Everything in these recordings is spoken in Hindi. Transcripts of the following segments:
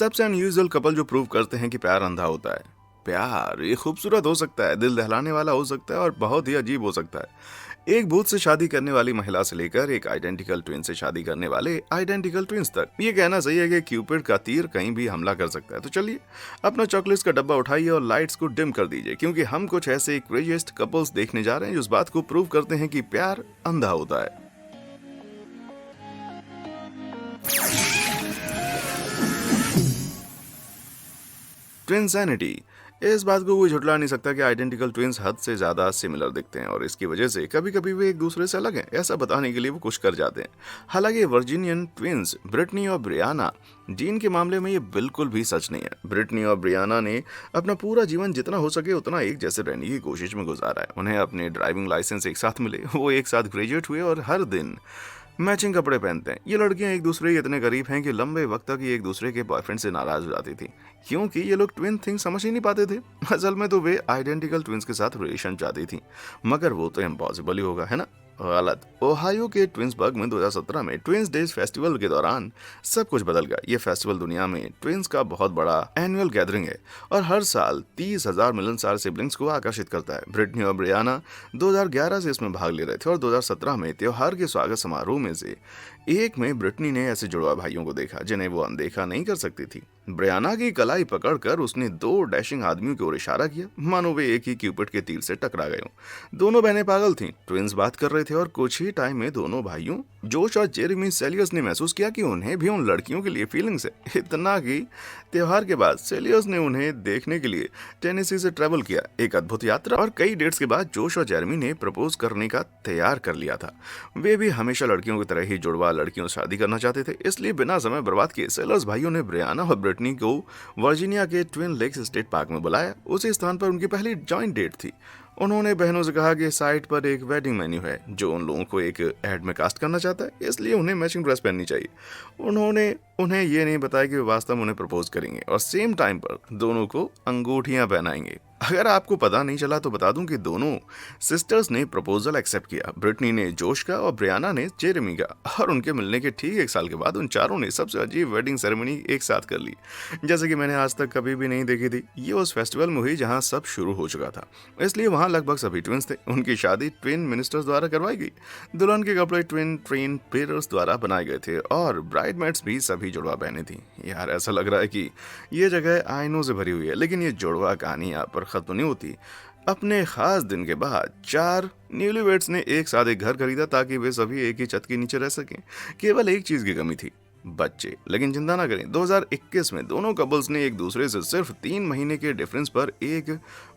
सबसे अनयूजुअल कपल जो प्रूव करते हैं कि प्यार अंधा होता है। प्यार ये खूबसूरत हो सकता है, दिल दहलाने वाला हो सकता है और बहुत ही अजीब हो सकता है। एक भूत से शादी करने वाली महिला से लेकर एक आइडेंटिकल ट्विन से शादी करने वाले आइडेंटिकल ट्विंस तक, ये कहना सही है कि क्यूपिड का तीर कहीं भी हमला कर सकता है। तो चलिए अपना चॉकलेट्स का डब्बा उठाइए और लाइट्स को डिम कर दीजिए, क्योंकि हम कुछ ऐसे क्रेजीएस्ट कपल्स देखने जा रहे हैं जो इस बात को प्रूव करते हैं कि प्यार अंधा होता है। ट्विनसैनिटी। इस बात को कोई झुठला नहीं सकता कि आइडेंटिकल ट्विंस हद से ज्यादा सिमिलर दिखते हैं और इसकी वजह से कभी कभी वे एक दूसरे से अलग हैं, ऐसा बताने के लिए वो कुछ कर जाते हैं। हालांकि वर्जीनियन ट्विंस ब्रिटनी और ब्रियाना जीन के मामले में ये बिल्कुल भी सच नहीं है। ब्रिटनी और ब्रियाना ने अपना पूरा जीवन जितना हो सके उतना एक जैसे रहने की कोशिश में गुजारा है। उन्हें अपने ड्राइविंग लाइसेंस एक साथ मिले, वो एक साथ ग्रेजुएट हुए और हर दिन मैचिंग कपड़े पहनते हैं। ये लड़कियां एक दूसरे के इतने करीब हैं कि लंबे वक्त तक ये एक दूसरे के बॉयफ्रेंड से नाराज हो जाती थी, क्योंकि ये लोग ट्विन थिंग समझ ही नहीं पाते थे। असल में तो वे आइडेंटिकल ट्विंस के साथ रिलेशन चाहती थी, मगर वो तो इम्पॉसिबल ही होगा, है ना? गलत। ओहायो के ट्विंसबर्ग में 2017 में ट्विंस डेज फेस्टिवल के दौरान सब कुछ बदल गया। ये फेस्टिवल दुनिया में ट्विंस का बहुत बड़ा एनुअल गैदरिंग है और हर साल 30,000 मिलनसार सिबलिंग्स को आकर्षित करता है। ब्रिटनी और ब्रियाना 2011 से इसमें भाग ले रहे थे और 2017 में त्योहार के स्वागत समारोह में से एक में ब्रिटनी ने ऐसे जुड़वा भाइयों को देखा जिन्हें वो अनदेखा नहीं कर सकती थी। ब्रियाना की कलाई पकड़कर उसने दो डैशिंग आदमियों की ओर इशारा किया, मानो वे एक ही क्यूपिड के तीर से टकरा गए हों। दोनों बहनें पागल थीं। ट्विंस बात कर रहे थे और कुछ ही टाइम में दोनों भाइयों जोश और जेरेमी सेलियस ने महसूस किया कि उन्हें भी उन लड़कियों के लिए फीलिंग्स है। इतना कि त्योहार के बाद सेलियस ने उन्हें देखने के लिए टेनेसी से ट्रेवल किया। एक अद्भुत यात्रा और कई डेट्स के बाद जोश और जेरेमी ने प्रपोज करने का तैयार कर लिया था। वे भी हमेशा लड़कियों की तरह ही जुड़वा लड़कियों से शादी करना चाहते थे, इसलिए बिना समय बर्बाद किए सेलर्स भाइयों ने ब्रियाना और ब्रिटनी को वर्जीनिया के ट्विन लेक्स स्टेट पार्क में बुलाया। उसी स्थान पर उनकी पहली जॉइंट डेट थी। उन्होंने बहनों से कहा कि साइट पर एक वेडिंग मेन्यू है जो उन लोगों को एक एड में कास्ट करना चाहता है, इसलिए उन्हें मैचिंग ड्रेस पहननी चाहिए। उन्होंने उन्हें ये नहीं बताया कि वे वास्तव में उन्हें प्रपोज करेंगे और सेम टाइम पर दोनों को अंगूठियां पहनाएंगे। अगर आपको पता नहीं चला तो बता दूं कि दोनों सिस्टर्स ने प्रपोजल एक्सेप्ट किया। ब्रिटनी ने जोश का और ब्रियाना ने जेरेमी का, और उनके मिलने के ठीक एक साल के बाद उन चारों ने सबसे अजीब वेडिंग सेरेमनी एक साथ कर ली, जैसे कि मैंने आज तक कभी भी नहीं देखी थी। ये उस फेस्टिवल में हुई जहां सब शुरू हो चुका था, इसलिए वहां लगभग सभी ट्विंस थे। उनकी शादी ट्विन मिनिस्टर्स द्वारा करवाई गई। दुल्हन के कपड़े ट्विन ट्रेन पेयर्स द्वारा बनाए गए थे और ब्राइडमेड्स भी सभी जुड़वा बहनें थी। यार ऐसा लग रहा है कि ये जगह आइनों से भरी हुई है, लेकिन ये जुड़वा कहानी यहाँ पर खत्म नहीं होती। अपने खास दिन के बाद 4 न्यूलीवेड्स ने एक साथ एक घर खरीदा ताकि वे सभी एक ही छत के नीचे रह सकें। केवल एक चीज की कमी थी, बच्चे। लेकिन चिंता ना करें, 2021 में दोनों कपल्स ने एक दूसरे से सिर्फ 3 महीने के डिफरेंस पर एक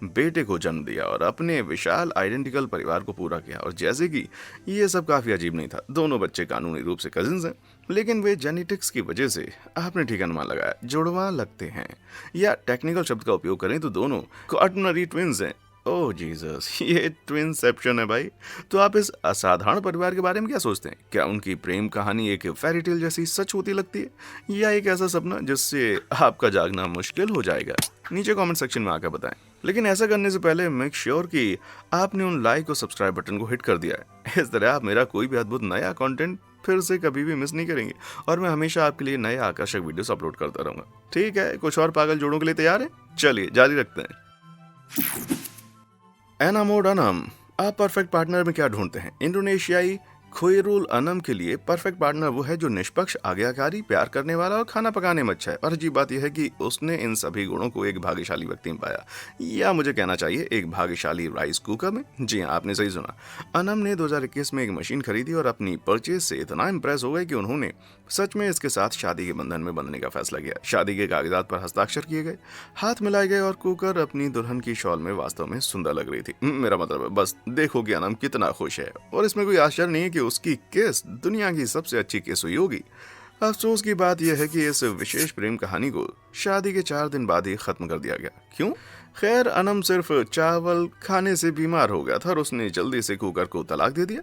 बेटे को जन्म दिया और अपने विशाल आइडेंटिकल परिवार को पूरा किया। और जैसे कि ये सब काफी अजीब नहीं था, दोनों बच्चे कानूनी रूप से कजिन्स हैं, लेकिन वे जेनेटिक्स की वजह से, आपने ठीक अनुमान लगाया, जुड़वा लगते हैं। या टेक्निकल शब्द का उपयोग करें तो दोनों क्वाटरनरी ट्विंस हैं। ओह जीसस, ये ट्विनसेप्शन है भाई। तो आप इस असाधारण परिवार के बारे में क्या सोचते हैं? क्या उनकी प्रेम कहानी एक फेरी टेल जैसी सच होती लगती है, या एक ऐसा सपना जिससे आपका जागना मुश्किल हो जाएगा? नीचे कमेंट सेक्शन में आकर बताएं। लेकिन ऐसा करने से पहले मेक श्योर कि आपने उन लाइक और सब्सक्राइब बटन को हिट कर दिया है। इस तरह आप मेरा कोई भी अद्भुत नया कंटेंट फिर से कभी भी मिस नहीं करेंगे और मैं हमेशा आपके लिए नए आकर्षक वीडियोस अपलोड करता रहूंगा। ठीक है, कुछ और पागल जोड़ों के लिए तैयार है? चलिए जारी रखते हैं। एनामोड अनम। आप परफेक्ट पार्टनर में क्या ढूंढते हैं? इंडोनेशियाई खोयरुल अनम के लिए परफेक्ट पार्टनर वो है जो निष्पक्ष, आज्ञाकारी, प्यार करने वाला और खाना पकाने में अच्छा है। और अजीब बात यह है कि उसने इन सभी गुणों को एक भाग्यशाली व्यक्ति में पाया, या मुझे कहना चाहिए एक भाग्यशाली राइस कुकर में। जी हाँ, आपने सही सुना। अनम ने 2021 में एक मशीन खरीदी और अपनी परचेज से इतना इंप्रेस हो गए कि उन्होंने सच में इसके साथ शादी के बंधन में बंधने का फैसला किया। शादी के कागजात पर हस्ताक्षर किए गए, हाथ मिलाए गए और कुकर अपनी दुल्हन की शॉल में वास्तव में सुंदर लग रही थी। मेरा मतलब है, बस देखो कि अनम कितना खुश है। और इसमें कोई आश्चर्य नहीं है कि उसकी किस दुनिया की सबसे अच्छी किस हुई होगी। अफसोस की बात यह है कि इस विशेष प्रेम कहानी को शादी के 4 दिन बाद ही खत्म कर दिया गया। क्यों? खैर, अनम सिर्फ चावल खाने से बीमार हो गया था और उसने जल्दी से कुकर को तलाक दे दिया।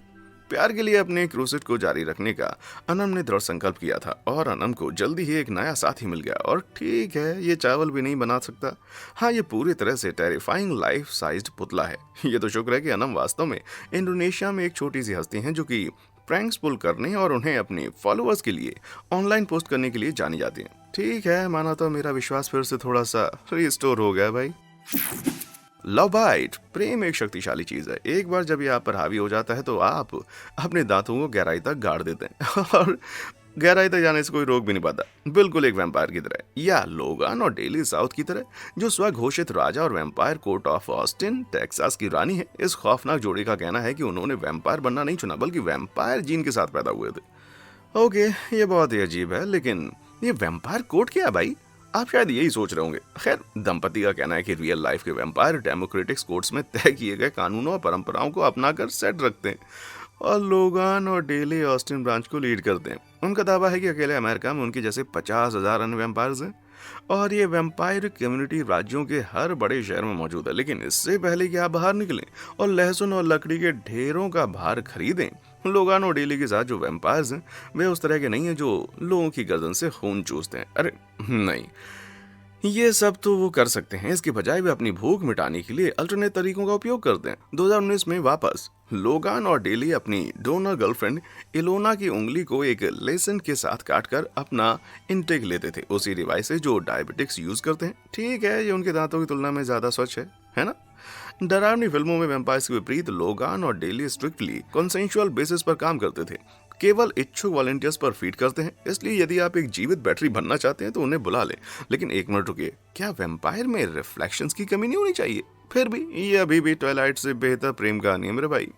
प्यार के लिए अपने क्रूसेट को जारी रखने का अनम ने दृढ़ संकल्प किया था और अनम को जल्दी ही एक नया साथी मिल गया। और ठीक है, ये चावल भी नहीं बना सकता। हाँ, ये पूरी तरह से टेरिफाइंग लाइफ साइज्ड पुतला है। ये तो शुक्र है कि अनम वास्तव में इंडोनेशिया में एक छोटी सी हस्ती है जो कि प्रैंक्स पुल करने और उन्हें अपने फॉलोअर्स के लिए ऑनलाइन पोस्ट करने के लिए जानी जाती हैं। ठीक है, माना तो मेरा विश्वास फिर से थोड़ा सा रिस्टोर हो गया भाई। लव बाइट, प्रेम एक शक्तिशाली चीज है। एक बार जब ये आप पर हावी हो जाता है तो आप अपने दांतों को गहराई तक गाड़ देते हैं और गहराई तक जाने से कोई रोक भी नहीं पाता, बिल्कुल एक वैम्पायर की तरह, या लोगान और डेली साउथ की तरह, जो स्वघोषित राजा और vampire court of Austin Texas की रानी है। इस खौफनाक जोड़ी का कहना है कि उन्होंने वैम्पायर बनना नहीं चुना, बल्कि वैम्पायर जीन के साथ पैदा हुए थे। ओके, ये बहुत ही अजीब है, लेकिन ये वैम्पायर कोर्ट क्या है भाई? आप शायद यही सोच रहे होंगे। खैर, दंपति का कहना है कि रियल लाइफ के वैम्पायर डेमोक्रेटिक्स कोर्ट्स में तय किए गए कानूनों और परंपराओं को अपनाकर सेट रखते हैं और लोगान और डेली ऑस्टिन ब्रांच को लीड करते हैं। उनका दावा है कि अकेले अमेरिका में उनके जैसे 50,000 अन्य वैम्पायर्स हैं और ये वैम्पायर कम्युनिटी राज्यों के हर बड़े शहर में मौजूद है। लेकिन इससे पहले कि आप बाहर निकलें और लहसुन और लकड़ी के ढेरों का भार खरीदें, लोगान और डेली के साथ जो वैम्पायर्स हैं वे उस तरह के नहीं हैं जो लोगों की गर्दन से खून चूसते हैं। अरे नहीं, ये सब तो वो कर सकते हैं, इसके बजाय वे अपनी भूख मिटाने के लिए अल्टरनेट तरीकों का उपयोग करते हैं। 2019 में वापस लोगान और डेली अपनी डोनर गर्लफ्रेंड इलोना की उंगली को एक लेसन के साथ काटकर अपना इनटेक लेते थे, उसी डिवाइस से जो डायबिटिक्स यूज करते हैं। ठीक है, ये उनके दांतों की तुलना में ज्यादा स्वच्छ है ना? डरावनी फिल्मों में वैम्पायर्स के विपरीत लोगान और डेली स्ट्रिक्टली कंसेंशुअल बेसिस पर काम करते थे, केवल इच्छुक वॉलंटियर्स पर फीड करते हैं। इसलिए यदि आप एक जीवित बैटरी बनना चाहते हैं तो उन्हें बुला लें। लेकिन एक मिनट रुकिए, क्या वैम्पायर में रिफ्लेक्शंस की कमी नहीं होनी चाहिए? फिर भी ये अभी भी ट्वाइलाइट से बेहतर प्रेम कहानी है मेरे भाई।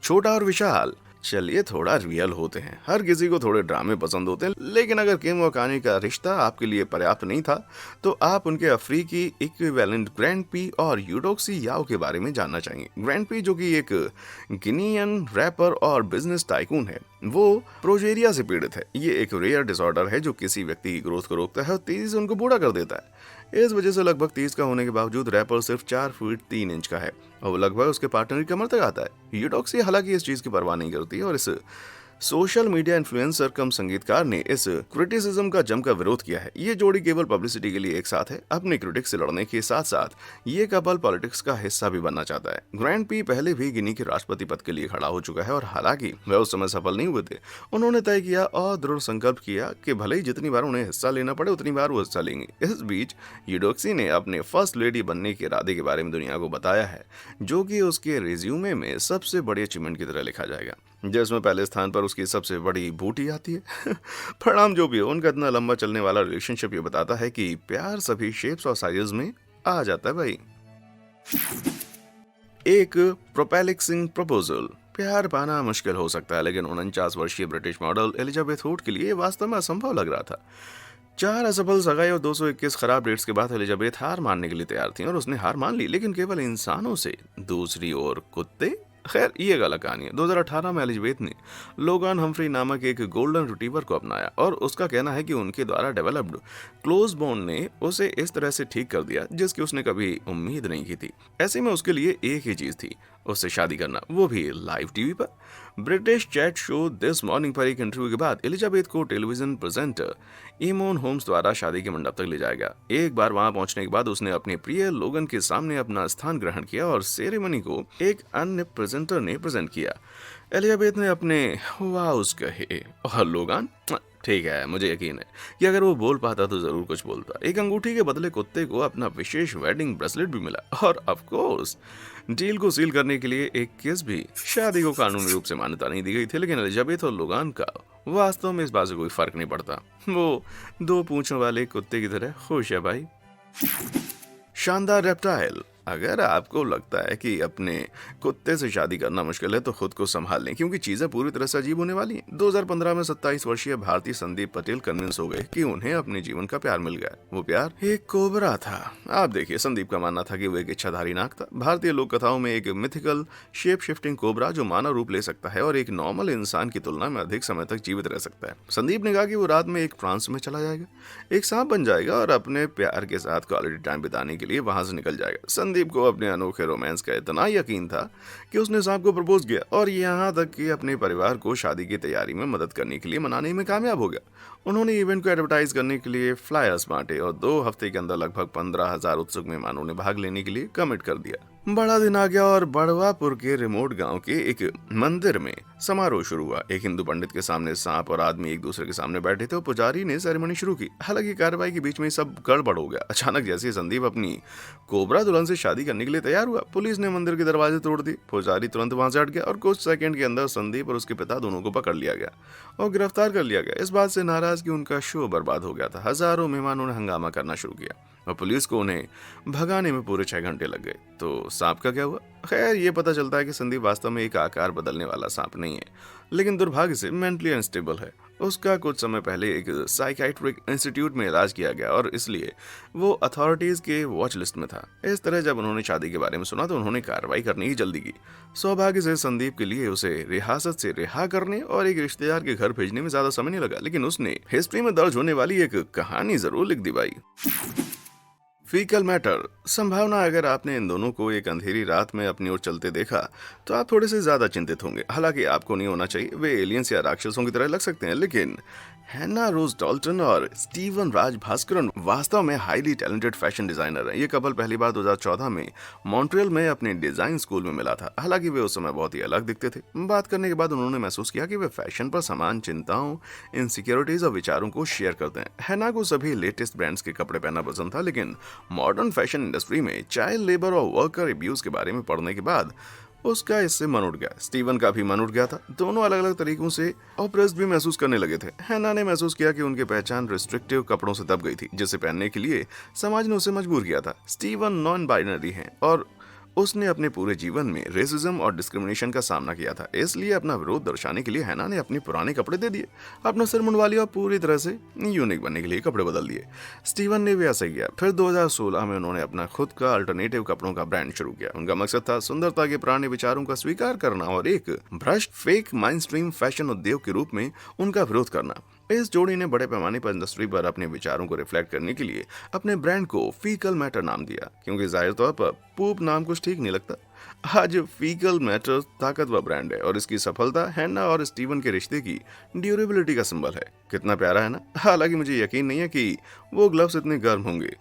छोटा और विशाल, चलिए थोड़ा रियल होते हैं। हर किसी को थोड़े ड्रामे पसंद होते हैं, लेकिन अगर किम और कानी का रिश्ता आपके लिए पर्याप्त नहीं था तो आप उनके अफ्रीकी इक्विवेलेंट ग्रैंड पी और यूडोक्सी याओ के बारे में जानना चाहेंगे। ग्रैंड पी, जो कि एक गिनियन रैपर और बिजनेस टाइकून है, वो प्रोजेरिया से पीड़ित है। ये एक रेयर डिसऑर्डर है जो किसी व्यक्ति की ग्रोथ को रोकता है और तेजी से उनको बूढ़ा कर देता है। इस वजह से लगभग 30 का होने के बावजूद रैपर सिर्फ 4 फीट 3 इंच का है और वो लगभग उसके पार्टनर की कमर तक आता है। यूडोक्सी हालांकि इस चीज की परवाह नहीं करती है और इस सोशल मीडिया इन्फ्लुएंसर कम संगीतकार ने इस क्रिटिसिज्म का जमकर विरोध किया है। ये जोड़ी केवल पब्लिसिटी के लिए एक साथ है। अपने क्रिटिक्स से लड़ने के साथ साथ ये कपल पॉलिटिक्स का हिस्सा भी बनना चाहता है। ग्रैंड पी पहले भी गिनी के राष्ट्रपति पद के लिए खड़ा हो चुका है और हालांकि वह उस समय सफल नहीं हुए थे, उन्होंने तय किया और दृढ़ संकल्प किया कि भले ही जितनी बार उन्हें हिस्सा लेना पड़े उतनी बार वो हिस्सा लेंगे। इस बीच यूडोक्सी ने अपने फर्स्ट लेडी बनने के इरादे के बारे में दुनिया को बताया है, जो कि उसके रिज्यूमे में सबसे बड़ी अचीवमेंट की तरह लिखा जाएगा, जिसमें पहले स्थान पर उसकी सबसे बड़ी बूटी आती है। परिणाम जो भी हो, उनका इतना लंबा चलने वाला रिलेशनशिप ये बताता है कि प्यार सभी शेप्स और साइजेस में आ जाता है भाई। एक प्रोपेलिक्सिंग प्रपोजल, प्यार पाना मुश्किल हो सकता है, लेकिन 49 वर्षीय ब्रिटिश मॉडल एलिजाबेथ हुड के लिए वास्तव में असंभव लग रहा था। 4 असफल सगाई और 221 खराब डेट्स के बाद एलिजाबेथ हार मानने के लिए तैयार थी और उसने हार मान ली, लेकिन केवल इंसानों से। दूसरी ओर कुत्ते, खैर ये एक अलग कहानी है। 2018 में एलिजाबेथ ने लोगान हम्फ्री नामक एक गोल्डन रिट्रीवर को अपनाया और उसका कहना है कि उनके द्वारा डेवलप्ड क्लोज बॉन्ड ने उसे इस तरह से ठीक कर दिया जिसकी उसने कभी उम्मीद नहीं की थी। ऐसे में उसके लिए एक ही चीज थी, उससे शादी करना, वो भी लाइव टीवी पर। British chat show this morning पर एक इंटरव्यू के बाद एलिजाबेथ को टेलीविजन प्रेजेंटर इमोन होम्स द्वारा शादी के मंडप तक ले जाया गया। एक बार वहां पहुंचने के बाद उसने अपने प्रिय लोगन के सामने अपना स्थान ग्रहण किया और सेरेमनी को एक अन्य प्रेजेंटर ने प्रेजेंट किया। एलिजाबेथ ने अपने वाउस कहे और लोगान, ठीक है, मुझे यकीन है कि अगर वो बोल पाता तो जरूर कुछ बोलता। एक अंगूठी के बदले कुत्ते को अपना विशेष वेडिंग ब्रेसलेट भी मिला और ऑफ कोर्स डील को सील करने के लिए एक किस भी। शादी को कानूनी रूप से मान्यता नहीं दी गई थी, लेकिन एलिजाबेथ और लोगान का वास्तव में इस बात से कोई फर्क नहीं पड़ता। वो 2 पूंछों वाले कुत्ते की तरह खुश है भाई। शानदार रेप्टाइल, अगर आपको लगता है कि अपने कुत्ते से शादी करना मुश्किल है तो खुद को संभाल लें, क्योंकि चीजें पूरी तरह से अजीब होने वाली हैं। 2015 में 27 वर्षीय भारतीय संदीप पटेल कन्विंस हो गए कि उन्हें अपने जीवन का प्यार मिल गया। वो प्यार एक कोबरा था। आप देखिए, संदीप का मानना था कि वो एक इच्छाधारी नाग था। भारतीय लोक कथाओं में एक मिथिकल शेप शिफ्टिंग कोबरा जो मानव रूप ले सकता है और एक नॉर्मल इंसान की तुलना में अधिक समय तक जीवित रह सकता है। संदीप ने कहा कि वो रात में एक ट्रांस में चला जाएगा, एक सांप बन जाएगा और अपने प्यार के साथ क्वालिटी टाइम बिताने के लिए वहां से निकल जाएगा। संदीप को अपने अनोखे रोमांस का इतना यकीन था कि उसने सांप को प्रपोज किया और यहाँ तक कि अपने परिवार को शादी की तैयारी में मदद करने के लिए मनाने में कामयाब हो गया। उन्होंने इवेंट को एडवर्टाइज करने के लिए फ्लायर्स बांटे और 2 हफ्ते के अंदर लगभग 15,000 उत्सुक मेहमानों ने भाग लेने के लिए कमिट कर दिया। बड़ा दिन आ गया और बड़वापुर के रिमोट गांव के एक मंदिर में समारोह शुरू हुआ। एक हिंदू पंडित के सामने सांप और आदमी एक दूसरे के सामने बैठे थे और पुजारी ने सेरेमनी शुरू की। हालांकि कार्रवाई के बीच में सब गड़बड़ हो गया। अचानक जैसे संदीप अपनी कोबरा दुल्हन से शादी करने के लिए तैयार हुआ, पुलिस ने मंदिर के दरवाजे तोड़ दिए। पुजारी तुरंत वहां से हट गया और कुछ सेकंड के अंदर संदीप और उसके पिता दोनों को पकड़ लिया गया और गिरफ्तार कर लिया गया। इस बात से नाराज कि उनका शो बर्बाद हो गया था। हजारों मेहमानों ने हंगामा करना शुरू किया और पुलिस को उन्हें भगाने में पूरे 6 घंटे लग गए। तो सांप का क्या हुआ? खैर, ये पता चलता है कि संदीप वास्तव में एक आकार बदलने वाला सांप नहीं है, लेकिन दुर्भाग्य से मेंटली अनस्टेबल है। उसका कुछ समय पहले एक साइकियाट्रिक इंस्टीट्यूट में इलाज किया गया और इसलिए वो अथॉरिटीज के वॉच लिस्ट में था। इस तरह जब उन्होंने शादी के बारे में सुना तो उन्होंने कार्रवाई करने की जल्दी की। सौभाग्य से संदीप के लिए उसे रियासत से रिहा करने और एक रिश्तेदार के घर भेजने में ज्यादा समय नहीं लगा, लेकिन उसने हिस्ट्री में दर्ज होने वाली एक कहानी जरूर लिख दी भाई। Faecal matter. संभावना अगर आपने इन दोनों को एक अंधेरी रात में अपनी ओर चलते देखा तो आप थोड़े से ज्यादा चिंतित होंगे। हालांकि आपको नहीं होना चाहिए, वे एलियंस या राक्षसों की तरह लग सकते हैं, लेकिन हैना रोज डॉल्टन और स्टीवन राज भास्करन वास्तव में हाईली टैलेंटेड फैशन डिजाइनर हैं। ये कपल पहली बार 2014 में मॉन्ट्रियल में अपने डिजाइन स्कूल में मिला था। हालांकि वे उस समय बहुत ही अलग दिखते थे। बात करने के बाद उन्होंने महसूस किया कि वे फैशन पर समान चिंताओं, इनसिक्योरिटीज और विचारों को शेयर करते हैं। हैना को सभी लेटेस्ट ब्रांड्स के कपड़े पहनना पसंद था, लेकिन मॉडर्न फैशन इंडस्ट्री में चाइल्ड लेबर और वर्कर अब्यूज के बारे में पढ़ने के बाद उसका इससे मन उठ गया। स्टीवन का भी मन उठ गया था। दोनों अलग अलग तरीकों से ऑप्रेस्ड भी महसूस करने लगे थे। हैना ने महसूस किया कि उनकी पहचान रिस्ट्रिक्टिव कपड़ों से दब गई थी, जिसे पहनने के लिए समाज ने उसे मजबूर किया था। स्टीवन नॉन बाइनरी हैं और उसने अपने पूरे जीवन में रेसिज्म और डिस्क्रिमिनेशन का सामना किया था। इसलिए अपना विरोध दर्शाने के लिए हैना ने अपने पुराने कपड़े दे दिए, अपना सिर मुंडवा लिया और पूरी तरह से यूनिक बनने के लिए कपड़े बदल दिए। स्टीवन ने भी ऐसा किया। फिर 2016 में उन्होंने अपना खुद का अल्टरनेटिव कपड़ों का ब्रांड शुरू किया। उनका मकसद था सुंदरता के पुराने विचारों का स्वीकार करना और एक भ्रष्ट फेक माइनस्ट्रीम फैशन उद्योग के रूप में उनका विरोध करना। इस जोड़ी ने बड़े पैमाने पर इंडस्ट्री पर अपने विचारों को रिफ्लेक्ट करने के लिए अपने ब्रांड को फीकल मैटर नाम दिया, क्योंकि जाहिर तौर पर पूप नाम कुछ ठीक नहीं लगता। आज फीकल मैटर ताकतवर ब्रांड है और इसकी सफलता हैना और स्टीवन के रिश्ते की ड्यूरेबिलिटी का सिंबल है। कितना प्यारा है ना? हालांकि मुझे यकीन नहीं है कि वो ग्लव्स इतने गर्म होंगे।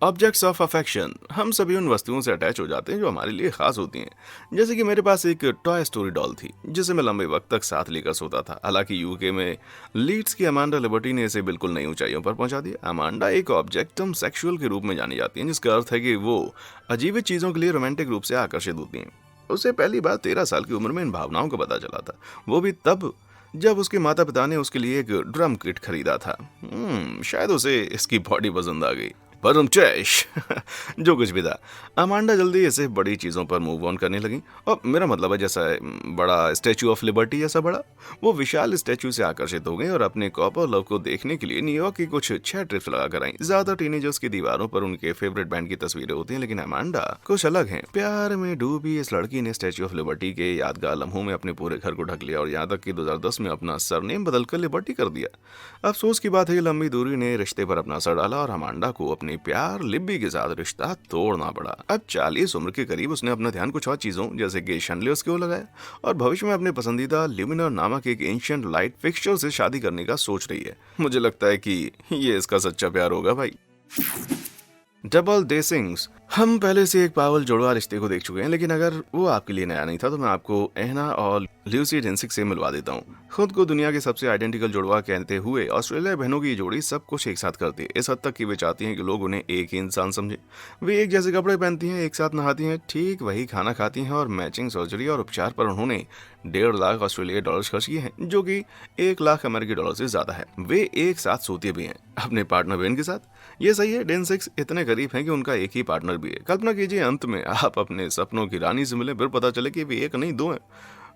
Objects of affection. हम सभी उन वस्तुओं से अटैच हो जाते हैं जो हमारे लिए खास होती हैं। जैसे कि मेरे पास एक टॉय स्टोरी डॉल थी जिसे मैं लंबे वक्त तक साथ लेकर सोता था। हालांकि यूके में लीड्स की अमांडा लिबर्टी ने इसे बिल्कुल नई ऊंचाइयों पर पहुंचा दिया। अमांडा एक ऑब्जेक्टम सेक्सुअल के रूप में जानी जाती है, जिसका अर्थ है कि वो अजीब चीजों के लिए रोमांटिक रूप से आकर्षित होती हैं। उसे पहली बार 13 साल की उम्र में इन भावनाओं का पता चला था, वो भी तब जब उसके माता पिता ने उसके लिए एक ड्रम किट खरीदा था। शायद उसे इसकी बॉडी पसंद आ गई, पर जो कुछ भी था। अमांडा जल्दी ऐसे बड़ी चीज़ों पर मूव ऑन करने लगी और मेरा मतलब है जैसा बड़ा स्टैचू ऑफ लिबर्टी जैसा बड़ा, वो विशाल स्टैचू से आकर्षित हो गई और अपने कॉपर लव को देखने के लिए न्यूयॉर्क की कुछ 6 ट्रिप्स लगा कर आई। ज्यादा टीनेजर्स की दीवारों पर उनके फेवरेट बैंड की तस्वीरें होती हैं, लेकिन अमांडा कुछ अलग है। प्यार में डूबी इस लड़की ने स्टैचू ऑफ लिबर्टी के यादगार लम्हों में अपने पूरे घर को ढक लिया और यहाँ तक कि 2010 में अपना सरनेम बदलकर लिबर्टी कर दिया। अफसोस की बात है कि लंबी दूरी ने रिश्ते पर अपना असर डाला और अमांडा को अपने प्यार लिब्बी के साथ रिश्ता तोड़ना पड़ा। अब 40 उम्र के करीब उसने अपना ध्यान कुछ और चीजों जैसे कि शैंडलियर्स की ओर लगाया और भविष्य में अपने पसंदीदा ल्यूमिनर नामक एक एंशिएंट लाइट फिक्सचर से शादी करने का सोच रही है। मुझे लगता है कि ये इसका सच्चा प्यार होगा भाई। डबल डेसिंग्स। हम पहले से एक पावल जोड़वा रिश्ते को देख चुके हैं, लेकिन अगर वो आपके लिए नया नहीं था तो मैं आपको एहना और ल्यूसी डेंसिक से मिलवा देता हूँ। खुद को दुनिया के सबसे आइडेंटिकल जोड़वा कहते हुए ऑस्ट्रेलिया बहनों की जोड़ी सब कुछ एक साथ करती है, इस हद तक कि वे चाहती हैं कि लोग उन्हें एक ही इंसान समझे। वे एक जैसे कपड़े पहनती हैं, एक साथ नहाती हैं, ठीक वही खाना खाती हैं और मैचिंग सर्जरी और उपचार पर उन्होंने 1.5 लाख ऑस्ट्रेलियाई डॉलर खर्च किए हैं, जो कि 1 लाख अमेरिकी डॉलर से ज्यादा है। वे एक साथ सोती भी हैं अपने पार्टनर बेन के साथ। ये सही है, डेंसिक्स इतने करीब हैं कि उनका एक ही पार्टनर भी है। कल्पना कीजिए अंत में आप अपने सपनों की रानी से मिले, फिर पता चले कि वे एक नहीं 2 हैं।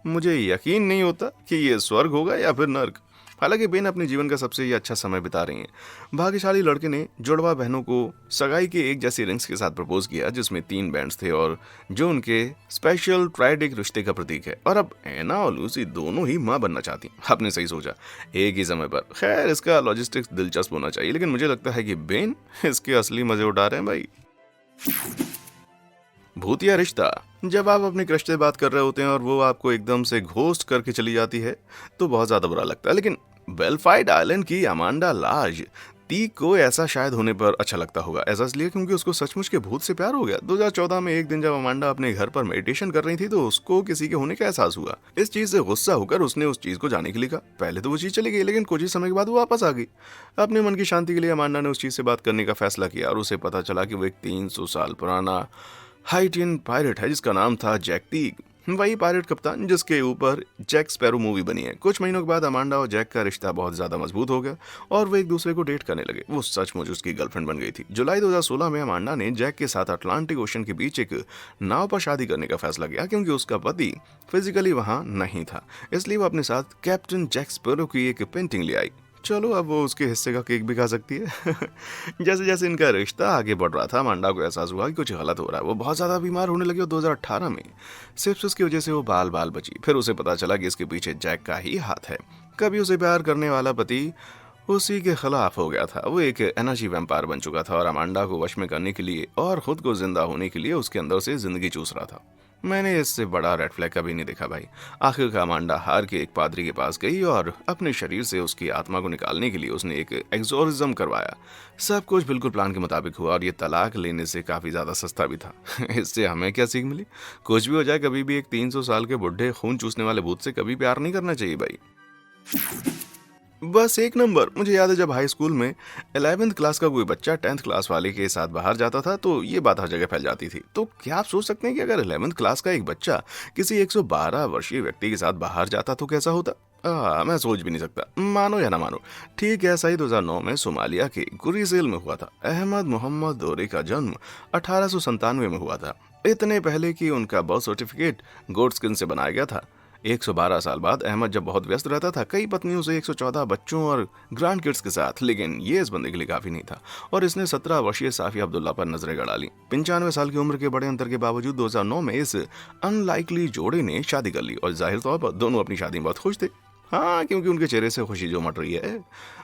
मुझे यकीन नहीं होता कि ये स्वर्ग होगा या फिर नर्क। हालांकि बेन अपने जीवन का सबसे अच्छा समय बिता रही हैं। भाग्यशाली लड़के ने जुड़वा बहनों को सगाई के एक जैसी रिंग्स के साथ प्रपोज किया, जिसमें 3 बैंड्स थे और जो उनके स्पेशल ट्राइडिक रिश्ते का प्रतीक है। और अब एना और लूसी दोनों ही मां बनना चाहती। आपने सही सोचा, एक ही समय पर। खैर, इसका लॉजिस्टिक्स दिलचस्प होना चाहिए, लेकिन मुझे लगता है कि बेन इसके असली मजे उठा रहे हैं भाई। भूतिया रिश्ता। जब आप अपने क्रश से बात कर रहे होते हैं और वो आपको एकदम से घोस्ट करके चली जाती है तो बहुत ज्यादा बुरा लगता है, लेकिन बेलफाइड आइलैंड की अमांडा लाज तीक को ऐसा शायद होने पर अच्छा लगता होगा। ऐसा इसलिए क्योंकि उसको सचमुच के भूत से प्यार हो गया। 2014 में एक दिन जब अमांडा अपने घर पर मेडिटेशन कर रही थी तो उसको किसी के होने का एहसास हुआ। इस चीज से गुस्सा होकर उसने उस चीज को जाने के लिए कहा। पहले तो वो चीज चली गई, लेकिन कुछ ही समय के बाद वो वापस आ गई। अपने मन की शांति के लिए अमांडा ने उस चीज से बात करने का फैसला किया और उसे पता चला कि वो एक 300 साल पुराना हाइटियन पायरेट है जिसका नाम था जैक तीग। वही पायरेट कप्तान जिसके ऊपर जैक स्पैरो मूवी बनी है। कुछ महीनों के बाद अमांडा और जैक का रिश्ता बहुत ज्यादा मजबूत हो गया और वो एक दूसरे को डेट करने लगे। वो सचमुच उसकी गर्लफ्रेंड बन गई थी। जुलाई 2016 में अमांडा ने जैक के साथ अटलांटिक ओशन के बीच एक नाव पर शादी करने का फैसला किया। क्योंकि उसका पति फिजिकली वहां नहीं था, इसलिए वो अपने साथ कैप्टन जैक स्पैरो की एक पेंटिंग ले आई। चलो, अब वो उसके हिस्से का केक भी खा सकती है। जैसे जैसे इनका रिश्ता आगे बढ़ रहा था, अमांडा को एहसास हुआ कि कुछ गलत हो रहा है। वो बहुत ज़्यादा बीमार होने लगी और 2018 में सेप्सिस की वजह से वो बाल बाल बची। फिर उसे पता चला कि इसके पीछे जैक का ही हाथ है। कभी उसे प्यार करने वाला पति उसी के खिलाफ हो गया था। वो एक एनर्जी वैम्पायर बन चुका था और अमांडा को वश में करने के लिए और खुद को जिंदा होने के लिए उसके अंदर से जिंदगी चूस रहा था। मैंने इससे बड़ा रेड फ्लैग कभी नहीं देखा भाई। आखिरकार अमांडा हार के एक पादरी के पास गई और अपने शरीर से उसकी आत्मा को निकालने के लिए उसने एक एक्सोर्सिज्म करवाया। सब कुछ बिल्कुल प्लान के मुताबिक हुआ और ये तलाक लेने से काफी ज्यादा सस्ता भी था। इससे हमें क्या सीख मिली? कुछ भी हो जाए, कभी भी एक 300 साल के बुढ़े खून चूसने वाले भूत से कभी प्यार नहीं करना चाहिए भाई। बस एक नंबर। मुझे याद है जब हाई स्कूल में 11th क्लास का कोई बच्चा 10th क्लास वाले के साथ बाहर जाता था तो ये बात हर जगह फैल जाती थी। तो क्या आप सोच सकते हैं कि अगर 11th क्लास का एक बच्चा किसी 112 वर्षीय व्यक्ति के साथ बाहर जाता तो कैसा होता? मैं सोच भी नहीं सकता, मानो या ना मानो। ठीक ऐसा ही 2009 में सोमालिया के गुरीसेल में हुआ था। अहमद मोहम्मद दोरे का जन्म 1897 में हुआ था, इतने पहले कि उनका बर्थ सर्टिफिकेट गोट स्किन से बनाया गया था। 112 साल बाद अहमद जब बहुत व्यस्त रहता था, कई पत्नियों से 114 बच्चों और ग्रैंड किड्स के साथ, लेकिन ये इस बंदे के लिए काफी नहीं था और इसने 17 वर्षीय साफिया अब्दुल्ला पर नजरें गड़ा ली। 95 साल की उम्र के बड़े अंतर के बावजूद 2009 में इस अनलाइकली जोड़े ने शादी कर ली और जाहिर तौर पर दोनों अपनी शादी में बहुत खुश थे। हाँ, क्योंकि उनके चेहरे से खुशी जो मट रही है।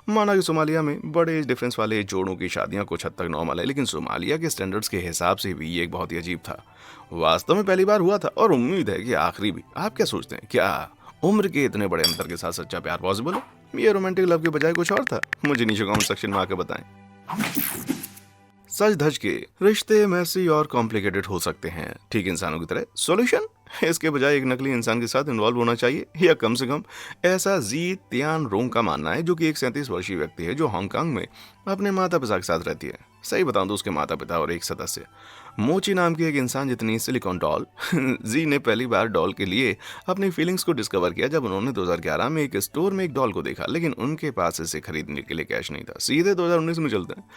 माना कि सोमालिया में बड़े एज डिफरेंस वाले जोड़ों की शादियां कुछ हद तक नॉर्मल है, लेकिन सोमालिया के स्टैंडर्ड्स के हिसाब से भी ये एक बहुत ही अजीब था। वास्तव में पहली बार हुआ था और उम्मीद है कि आखिरी भी। आप क्या सोचते हैं, क्या उम्र के इतने बड़े अंतर के साथ सच्चा प्यार पॉसिबल है? ये रोमांटिक लव के बजाय कुछ और था? मुझे नीचे कमेंट सेक्शन में आकर बताएं। सच धज के रिश्ते मैसी और कॉम्प्लिकेटेड हो सकते हैं, ठीक इंसानों की तरह। सॉल्यूशन इसके बजाय एक नकली इंसान के साथ इन्वॉल्व होना चाहिए, या कम से कम ऐसा जी तियान रोंग का मानना है, जो कि एक 37 वर्षीय व्यक्ति है जो हांगकांग में अपने माता पिता के साथ रहती है। सही बताऊं तो उसके माता पिता और एक सदस्य मोची नाम की एक इंसान जितनी सिलिकॉन डॉल। जी ने पहली बार डॉल के लिए अपनी फीलिंग्स को डिस्कवर किया जब उन्होंने 2011 में एक स्टोर में एक डॉल को देखा, लेकिन उनके पास इसे खरीदने के लिए कैश नहीं था। सीधे 2019 में चलते हैं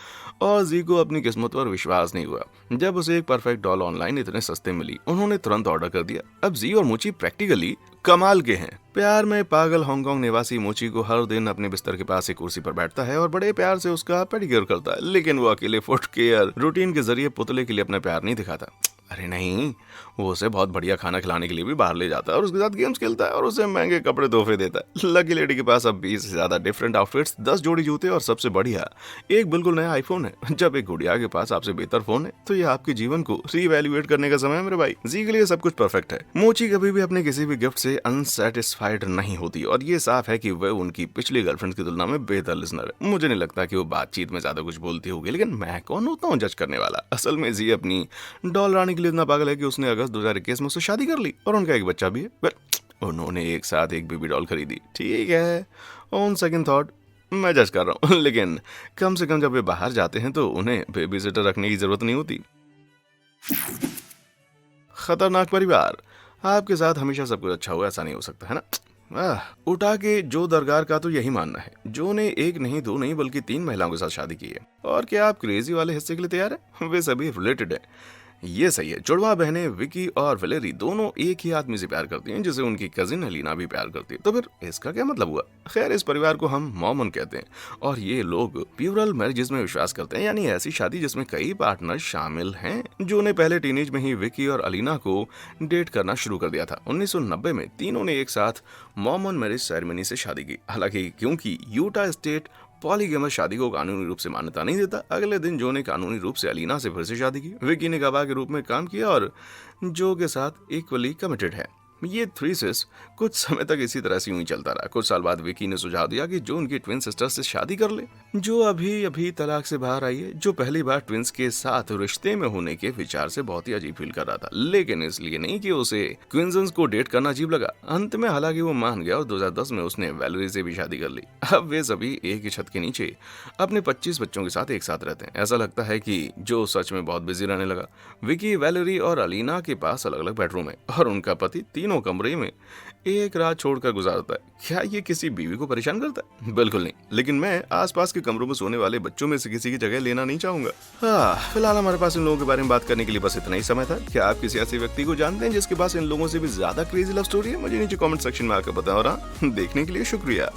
और जी को अपनी किस्मत पर विश्वास नहीं हुआ। जब उसे एक परफेक्ट डॉल ऑनलाइन इतने सस्ते मिली, उन्होंने तुरंत ऑर्डर कर दिया। अब जी और मोची प्रैक्टिकली कमाल के हैं। प्यार में पागल हांगकांग निवासी मोची को हर दिन अपने बिस्तर के पास एक कुर्सी पर बैठता है और बड़े प्यार से उसका पेडिक्योर करता है, लेकिन वो अकेले फुट केयर रूटीन के जरिए पुतले के लिए अपना प्यार नहीं दिखाता। अरे नहीं, वो उसे बहुत बढ़िया खाना खिलाने के लिए भी बाहर ले जाता है और उसके साथ गेम्स खेलता है और उसे महंगे कपड़े तोहफे देता है। लकी लेडी के पास अब 20 से ज्यादा डिफरेंट आउटफिट्स, 10 जोड़ी जूते और सबसे बढ़िया एक बिल्कुल नया आईफोन है। जब एक गुड़िया के पास आपसे बेहतर फोन है तो ये आपके जीवन को रीवैल्यूएट करने का समय है मेरे भाई। जी के लिए सब कुछ परफेक्ट है। मोची कभी भी अपने किसी भी गिफ्ट से अनसेटिस्फाइड नहीं होती और ये साफ है कि वह उनकी पिछली गर्लफ्रेंड की तुलना में बेहतर लिसनर है। मुझे नहीं लगता कि वो बातचीत में ज्यादा कुछ बोलती होगी, लेकिन मैं कौन होता हूँ जज करने वाला। असल में जी अपनी डॉल रानी के लिए इतना पागल है कि उसने अगस्त 2021 में उससे शादी कर ली और उनका एक बच्चा भी है। उन्होंने एक साथ एक बेबी डॉल खरीदी। ठीक है, ऑन सेकंड थॉट मैं जज कर रहा हूँ, लेकिन कम से कम जब वे बाहर जाते हैं तो उन्हें बेबी सिटर रखने की जरूरत नहीं होती। खतरनाक परिवार। आपके साथ हमेशा सब कुछ अच्छा हो ऐसा नहीं हो सकता है ना। उठा के जो दरगार का तो यही मानना है। जो ने एक नहीं, दो नहीं, बल्कि 3 महिलाओं के साथ शादी की है। और क्या आप क्रेजी वाले हिस्से के लिए तैयार है? वे सभी रिलेटेड है। ये सही है। जुड़वा बहनें विकी और वेलेरी दोनों एक ही आदमी से प्यार करती हैं, जिसे उनकी कजिन अलीना भी प्यार करती है। तो फिर इसका क्या मतलब हुआ? खैर, इस परिवार को हम मॉर्मन कहते हैं और ये लोग प्यूरल मैरिजेस में विश्वास करते हैं, यानी ऐसी शादी जिसमें कई पार्टनर शामिल हैं। जो ने पहले टीनेज में ही विकी और अलीना को डेट करना शुरू कर दिया था। 1990 में तीनों ने एक साथ मॉर्मन मैरिज सेरेमनी से शादी की। हालांकि क्योंकि यूटा स्टेट पॉलीगैमस शादी को कानूनी रूप से मान्यता नहीं देता, अगले दिन जो ने कानूनी रूप से अलीना से फिर से शादी की। विकी ने गवाह के रूप में काम किया और जो के साथ इक्वली कमिटेड है। ये थ्रीसिस कुछ समय तक इसी तरह से यूं ही चलता रहा। कुछ साल बाद विकी ने सुझाव दिया कि जो उनकी ट्विन सिस्टर से शादी कर ले, जो अभी अभी तलाक से बाहर आई है, जो पहली बार ट्विंस के साथ रिश्ते में होने के विचार से बहुत ही अजीब फील कर रहा था, लेकिन इसलिए नहीं कि उसे क्विंसन्स को डेट करना अजीब लगा। अंत में हालांकि वो मान गया और 2010 में उसने वैलेरी से भी शादी कर ली। अब वे सभी एक ही छत के नीचे अपने 25 बच्चों के साथ एक साथ रहते हैं। ऐसा लगता है कि जो सच में बहुत बिजी रहने लगा। विकी, वैलेरी और अलीना के पास अलग अलग बेडरूम है और उनका पति तीनों कमरे में एक रात छोड़कर गुजारता है। क्या ये किसी बीवी को परेशान करता है? बिल्कुल नहीं, लेकिन मैं आसपास के कमरों में सोने वाले बच्चों में से किसी की जगह लेना नहीं चाहूंगा। फिलहाल हमारे पास इन लोगों के बारे में बात करने के लिए बस इतना ही समय था। क्या आप किसी ऐसे व्यक्ति को जानते हैं जिसके पास इन लोगों से भी ज्यादा क्रेजी लव स्टोरी है? मुझे नीचे कमेंट सेक्शन में आकर बताओ। और देखने के लिए शुक्रिया।